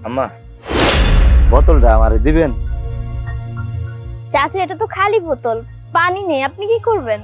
আম্মা বোতলটা আমারে দিবেন? চাচা এটা তো খালি বোতল, পানি নেই, আপনি কি করবেন?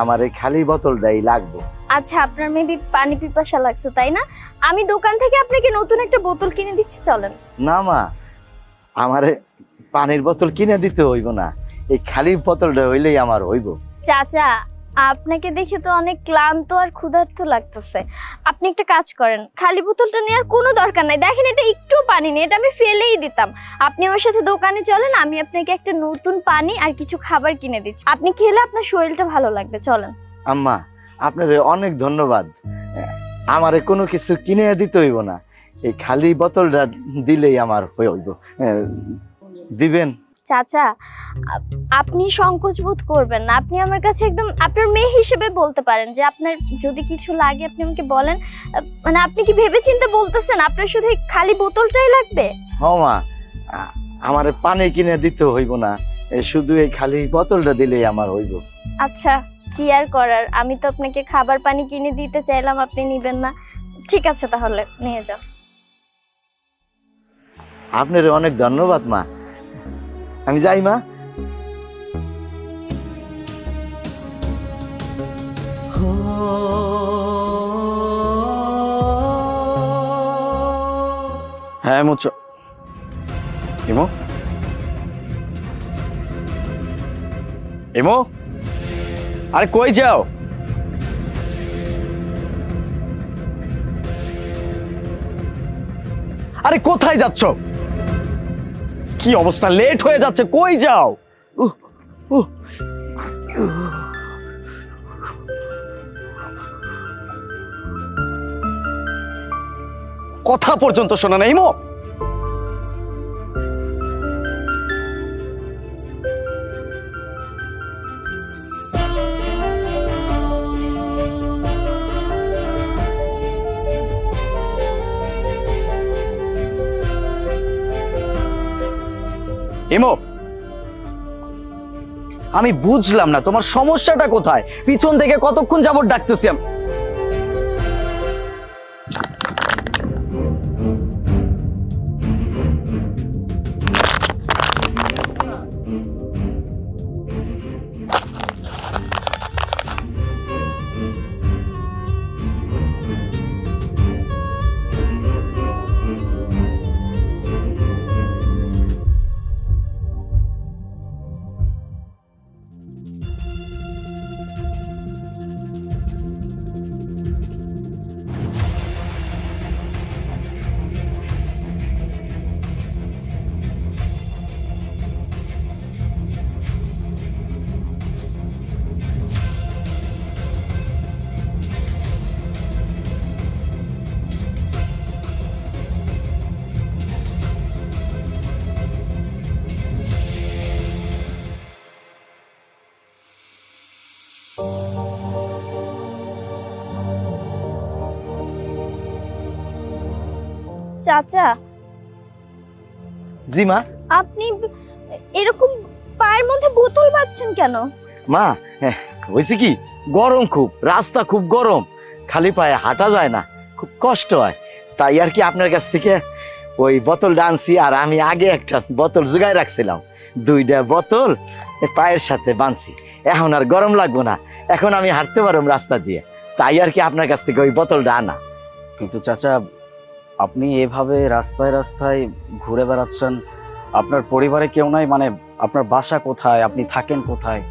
আমার এই খালি বোতলটাই লাগবে। আচ্ছা আপনার মেবি পানি পিপাসা লাগছে তাই না? আমি দোকান থেকে আপনাকে নতুন একটা বোতল কিনে দিচ্ছি, চলেন। না মা, আমারে পানির বোতল কিনে দিতে হইব না, এই খালি বোতলটা হইলেই আমার হইব। চাচা আপনাকে দেখে তো অনেক ক্লান্ত আর ক্ষুধার্ত লাগতেছে, আপনি একটা কাজ করেন, খালি বোতলটা নেওয়ার কোনো দরকার নাই, দেখেন এটা একটু পানি নেই, এটা আমি ফেলেই দিতাম। আপনি আমার সাথে দোকানে চলেন, আমি আপনাকে একটা নতুন পানি আর কিছু খাবার কিনে দিচ্ছি, আপনি খেলে আপনার শরীরটা ভালো লাগবে, চলেন। আম্মা আপনার অনেক ধন্যবাদ, আমারে কোনো কিছু কিনে দিতে হইব না, এই খালি বোতলটা দিলেই আমার হইব। দিবেন? চাচা আপনি সংকোচ বোধ করবেন না, আপনি আমার কাছে একদম আপনার মেয়ে হিসেবে বলতে পারেন যে আপনার যদি কিছু লাগে আপনি আমাকে বলেন। মানে আপনি কি ভেবেচিন্তে বলতেছেন আপনার শুধু এই খালি বোতলটাই লাগবে? হ্যাঁ মা, আমারে পানি কিনে দিতে হইব না, শুধু এই খালি বোতলটা দিলেই আমার হইব। আচ্ছা কি আর করার, আমি তো আপনাকে খাবার পানি কিনে দিতে চাইলাম, আপনি নিবেন না, ঠিক আছে তাহলে নিয়ে যাও। আপনার অনেক ধন্যবাদ মা, আমি যাই মা। হ্যাঁ মুচ ইমো, ইমো আরে কই যাও? আরে কোথায় যাচ্ছ? কি অবস্থা, লেট হয়ে যাচ্ছে, কই যাও? কথা পর্যন্ত শোনা নেই মো। ইমো আমি বুঝলাম না তোমার সমস্যাটা কোথায়, পিছন থেকে কতক্ষণ যাবত ডাকতেছি আমি। চাচা জি মা। আপনি এরকম পায়ের মধ্যে বোতল বাঁধছেন কেন? মা হয়েছে কি, গরম খুব, রাস্তা খুব গরম, খালি পায়ে হাঁটা যায় না, খুব কষ্ট হয়, তাই আর কি আপনার কাছ থেকে ওই বোতলটা আনছি। আর আমি আগে একটা বোতল জোগায় রাখছিলাম, দুইটা বোতল পায়ের সাথে বাঁধছি, এখন আর গরম লাগবো না, এখন আমি হাঁটতে পারবো রাস্তা দিয়ে, তাই আর কি আপনার কাছ থেকে ওই বোতলটা আনা। কিন্তু চাচা আপনি এভাবে রাস্তায় রাস্তায় ঘুরে বেড়াচ্ছেন, আপনার পরিবারে কেউ নাই, মানে আপনার বাসা কোথায়, আপনি থাকেন কোথায়?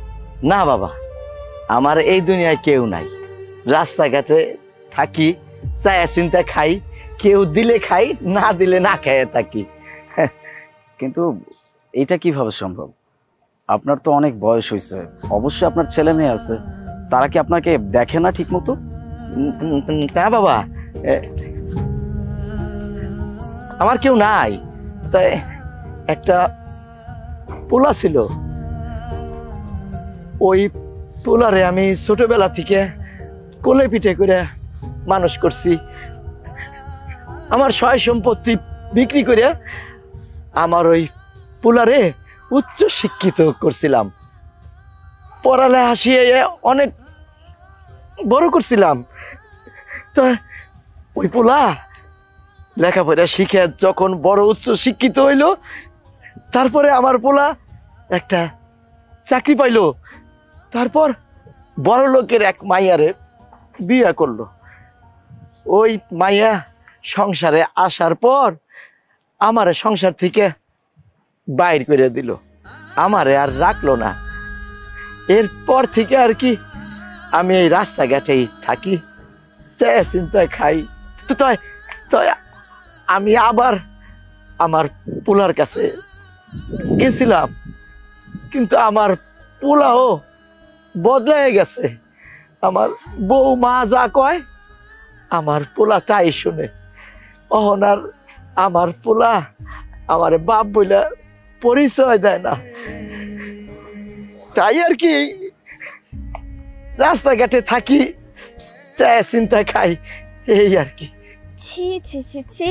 না বাবা, আমার এই দুনিয়ায় কেউ নাই, রাস্তাঘাটে থাকি, চায়া চিন্তা খাই, কেউ দিলে খাই, না দিলে না খেয়ে থাকি। কিন্তু এটা কিভাবে সম্ভব? আপনার তো অনেক বয়স হয়েছে, অবশ্যই আপনার ছেলে মেয়ে আছে, তারা কি আপনাকে দেখে না ঠিক মতো? না বাবা, আমার কেউ নাই, তাই একটা পোলা ছিল, ওই পোলারে আমি ছোটবেলা থেকে কোলে পিঠে করে মানুষ করছি, আমার সয় সম্পত্তি বিক্রি করে আমার ওই পোলারে উচ্চ শিক্ষিত করছিলাম, পড়ালেখা শিখিয়ে অনেক বড় করছিলাম। তো ওই পোলা লেখাপড়া শিখে যখন বড় উচ্চ শিক্ষিত হইল, তারপরে আমার পোলা একটা চাকরি পাইলো, তারপর বড় লোকের এক মাইয়ারে বিয়ে করলো। ওই মাইয়া সংসারে আসার পর আমারে সংসার থেকে বাইর করে দিল, আমারে আর রাখলো না। এরপর থেকে আর কি আমি এই রাস্তাঘাটেই থাকি, চিন্তা খাই। তো আমি আবার আমার পোলার কাছে গেছিলাম, কিন্তু আমার পোলাও বদলাই গেছে। আমার বউ মা যা কয় আমার পোলা তাই শুনে। অহন আর আমার পোলা আমার বাপ বইলা পরিচয় দেয় না। তাই আর কি রাস্তাঘাটে থাকি, চিন্তা খাই, এই আর কি। ছি ছি ছি ছি,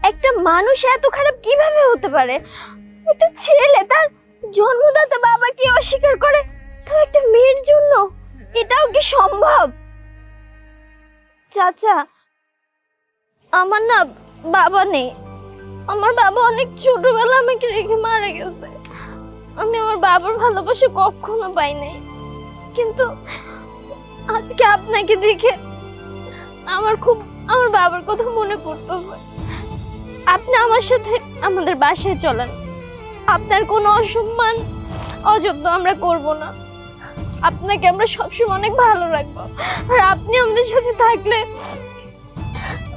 একটা মানুষ এত খারাপ কিভাবে হতে পারে? একটা ছেলে তার জন্মদাতা বাবাকে অস্বীকার করে, তাও একটা মেয়ের জন্য? এটাও কি সম্ভব? চাচা, আমার না বাবা নেই। আমার বাবা অনেক ছোটবেলা আমাকে রেখে মারা গেছে। আমি আমার বাবার ভালোবাসা কখনো পাই নাই, কিন্তু আজকে আপনাকে দেখে আমার বাবার কথা মনে পড়তেছে। আপনি আমার সাথে আমাদের বাসায় চলেন। আপনার কোনো অসম্মান অযত্ন আমরা করব না। আপনাকে আমরা সবসময় অনেক ভালো রাখবো। আর আপনি আমাদের সাথে থাকলে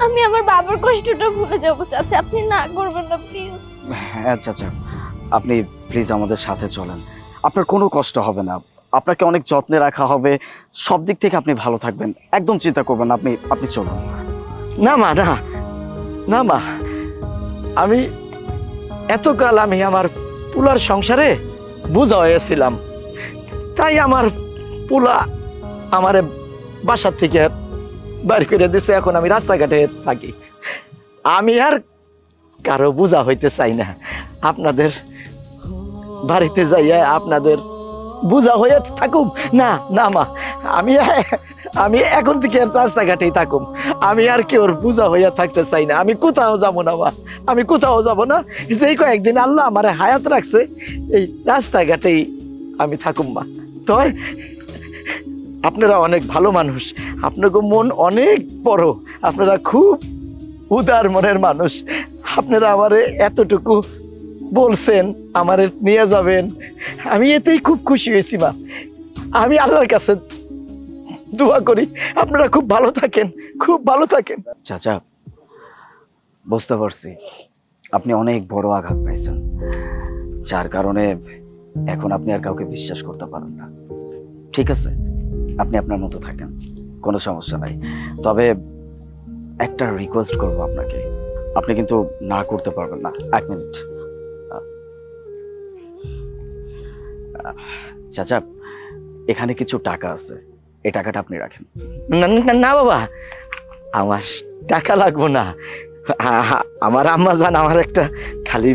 আমি আমার বাবার কষ্টটা ভুলে যাবো। চাচা, আপনি না করবেন না প্লিজ। হ্যাঁ চাচা, আপনি প্লিজ আমাদের সাথে চলেন। আপনার কোনো কষ্ট হবে না, আপনাকে অনেক যত্নে রাখা হবে, সব দিক থেকে আপনি ভালো থাকবেন, একদম চিন্তা করবেন না। আপনি চলুন। না মা, না না মা, আমি এতকাল আমি আমার পোলার সংসারে বোঝা হয়েছিলাম, তাই আমার পোলা আমারে বাসার থেকে বাইর করে দিচ্ছে। এখন আমি রাস্তাঘাটে থাকি, আমি আর কারো বোঝা হইতে চাই না। আপনাদের বাড়িতে যাইয়া আপনাদের বোঝা হয়ে থাকুম না। না মা, আমি এখন থেকে রাস্তাঘাটেই থাকুম। আমি আর কেউর বোঝা হইয়া থাকতে চাই না। আমি কোথাও যাবো না মা, আমি কোথাও যাব না। যেই কয়েকদিন আল্লাহ আমার হায়াত রাখছে, এই রাস্তাঘাটেই আমি থাকুম মা। তো আপনারা অনেক ভালো মানুষ, আপনাকে মন অনেক বড়, আপনারা খুব উদার মনের মানুষ। আপনারা আমারে এতটুকু বলছেন, আমারে নিয়ে যাবেন, আমি এতেই খুব খুশি হয়েছি মা। আমি আল্লাহর কাছে দোয়া করি আপনারা খুব ভালো থাকেন, খুব ভালো থাকেন। চাচা, বুঝতে পারছি আপনি অনেক বড় আঘাত পাইছেন, যার কারণে এখন আপনি আর কাউকে বিশ্বাস করতে পারেন না। ঠিক আছে, আপনি আপনার মতো থাকেন, কোনো সমস্যা নাই। তবে একটা রিকোয়েস্ট করব আপনাকে, আপনি কিন্তু না করতে পারবেন না। এক মিনিট চাচা, এখানে কিছু টাকা আছে, এই টাকাটা আপনি রাখেন। না বাবা, আমার টাকা লাগবো না। আমার আম্মা জান আমার একটা খালি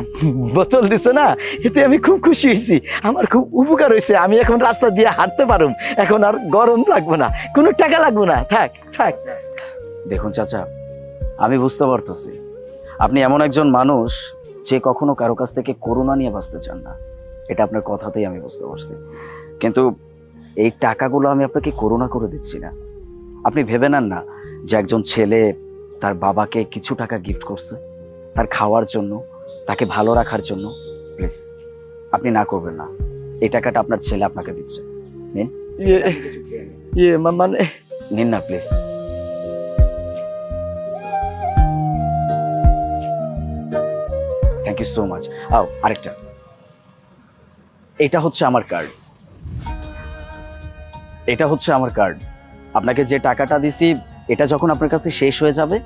বোতল দিছে না, এতে আমি খুব খুশি হয়েছি, আমার খুব উপকার হয়েছে। আমি এখন রাস্তা দিয়ে হাঁটতে পারুম, এখন আর গরম লাগবো না, কোনো টাকা লাগবো না। থাক থাক। দেখুন চাচা, আমি বুঝতে পারতেছি আপনি এমন একজন মানুষ যে কখনো কারো কাছ থেকে করুণা নিয়ে বাঁচতে চান না, এটা আপনার কথাতেই আমি বুঝতে পারছি। কিন্তু এই টাকাগুলো আমি আপনাকে করুণা করে দিচ্ছি না। আপনি ভেবে নেন না যে একজন ছেলে তার বাবাকে কিছু টাকা গিফট করছে তার খাওয়ার জন্য, তাকে ভালো রাখার জন্য। প্লিজ আপনি না করবেন না, এই টাকাটা আপনার ছেলে আপনাকে দিচ্ছে, নিন। মানে নিন না please. Thank you so much. আরেকটা, এটা হচ্ছে আমার কার্ড, এটা হচ্ছে আমার কার্ড। আপনাকে যে টাকাটা দিছি, এটা যখন আপনার কাছে শেষ হয়ে যাবে,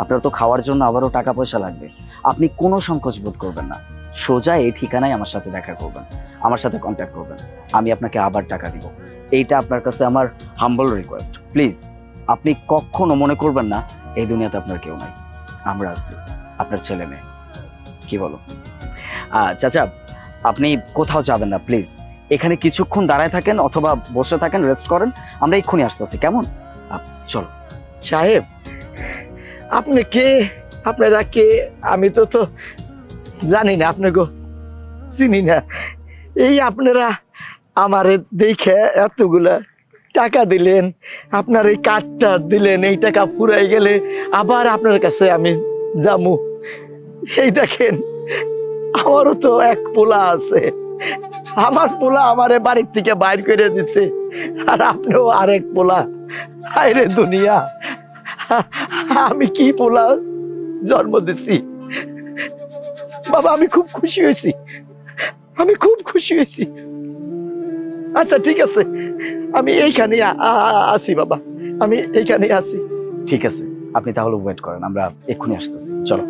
আপনার তো খাওয়ার জন্য আবারও টাকা পয়সা লাগবে, আপনি কোনো সংকোচ বোধ করবেন না, সোজা এই ঠিকানায় আমার সাথে দেখা করবেন, আমার সাথে কন্ট্যাক্ট করবেন, আমি আপনাকে আবার টাকা দিব। এইটা আপনার কাছে আমার হাম্বল রিকোয়েস্ট। প্লিজ আপনি কখনো মনে করবেন না এই দুনিয়াতে আপনার কেউ নাই, আমরা আছি, আপনার ছেলে মেয়ে। কি বলো? চাচা, আপনি কোথাও যাবেন না প্লিজ, এখানে কিছুক্ষণ দাঁড়ায় থাকেন অথবা বসে থাকেন, রেস্ট করেন, আমরা এক্ষুনি আসতেছি, কেমন? চলো। সাহেব, আপনি কে আপনারা কে? আমি তো তো জানি না, আপনাকে চিনি না। এই আপনারা আমারে দেখে এতগুলা টাকা দিলেন, আপনার এই কার্ডটা দিলেন, এই টাকা ফুরাই গেলে আবার আপনার কাছে আমি যামু। এই দেখেন, আমারও তো এক পোলা আছে, আমার পোলা আমারে বাড়ির থেকে বাইর করে দিচ্ছে, আর আপনিও আরেক পোলা। হায় রে দুনিয়া, আমি কি পোলা জন্ম দিছি। বাবা আমি খুব খুশি হয়েছি, আমি খুব খুশি হয়েছি। আচ্ছা ঠিক আছে, আমি এইখানে আসি বাবা, আমি এইখানে আসি। ঠিক আছে, আপনি তাহলে ওয়েট করেন, আমরা এক্ষুনি আসতেছি। চলো।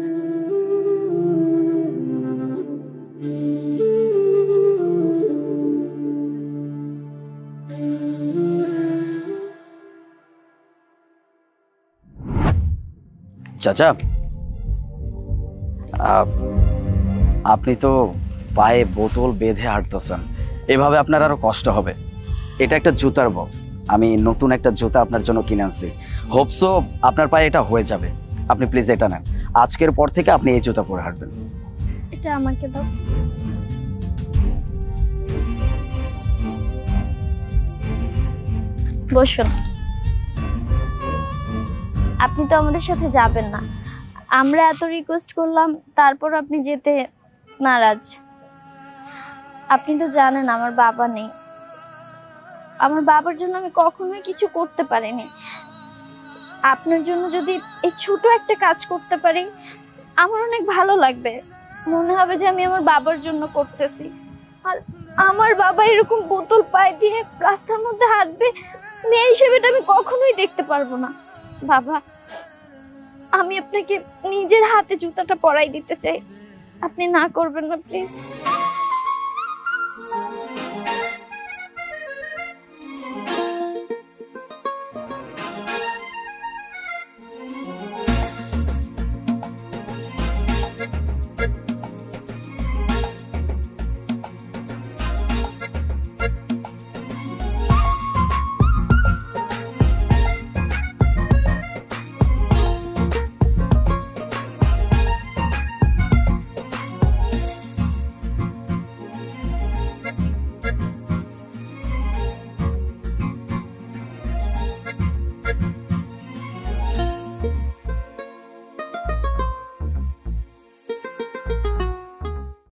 চাচা, আপনি তো পায়ে বোতল বেঁধে হাঁটতেছেন, এভাবে আপনার আরো কষ্ট হবে। এটা একটা জুতার বক্স, আমি নতুন একটা জুতা আপনার জন্য কিনে আনছি। হোপসো আপনার পায়ে এটা হয়ে যাবে। আপনি প্লিজ এটা নেন, আজকের পর থেকে আপনি এই জুতা পরে হাঁটবেন। এটা আমাকে দাও। বসুন। আপনি তো আমাদের সাথে যাবেন না, আমরা এত রিকোয়েস্ট করলাম, তারপর আপনি যেতে নারাজ। আপনি তো জানেন আমার বাবা নেই, আমার বাবার জন্য আমি কখনোই কিছু করতে পারিনি। আপনার জন্য যদি এই ছোট একটা কাজ করতে পারি, আমার অনেক ভালো লাগবে, মনে হবে যে আমি আমার বাবার জন্য করতেছি। আর আমার বাবা এরকম বোতল পায়ে দিয়ে রাস্তার মধ্যে হাঁটবে, মেয়ে হিসেবে এটা আমি কখনোই দেখতে পারবো না। বাবা, আমি আপনাকে নিজের হাতে জুতাটা পরাই দিতে চাই, আপনি না করবেন না প্লিজ।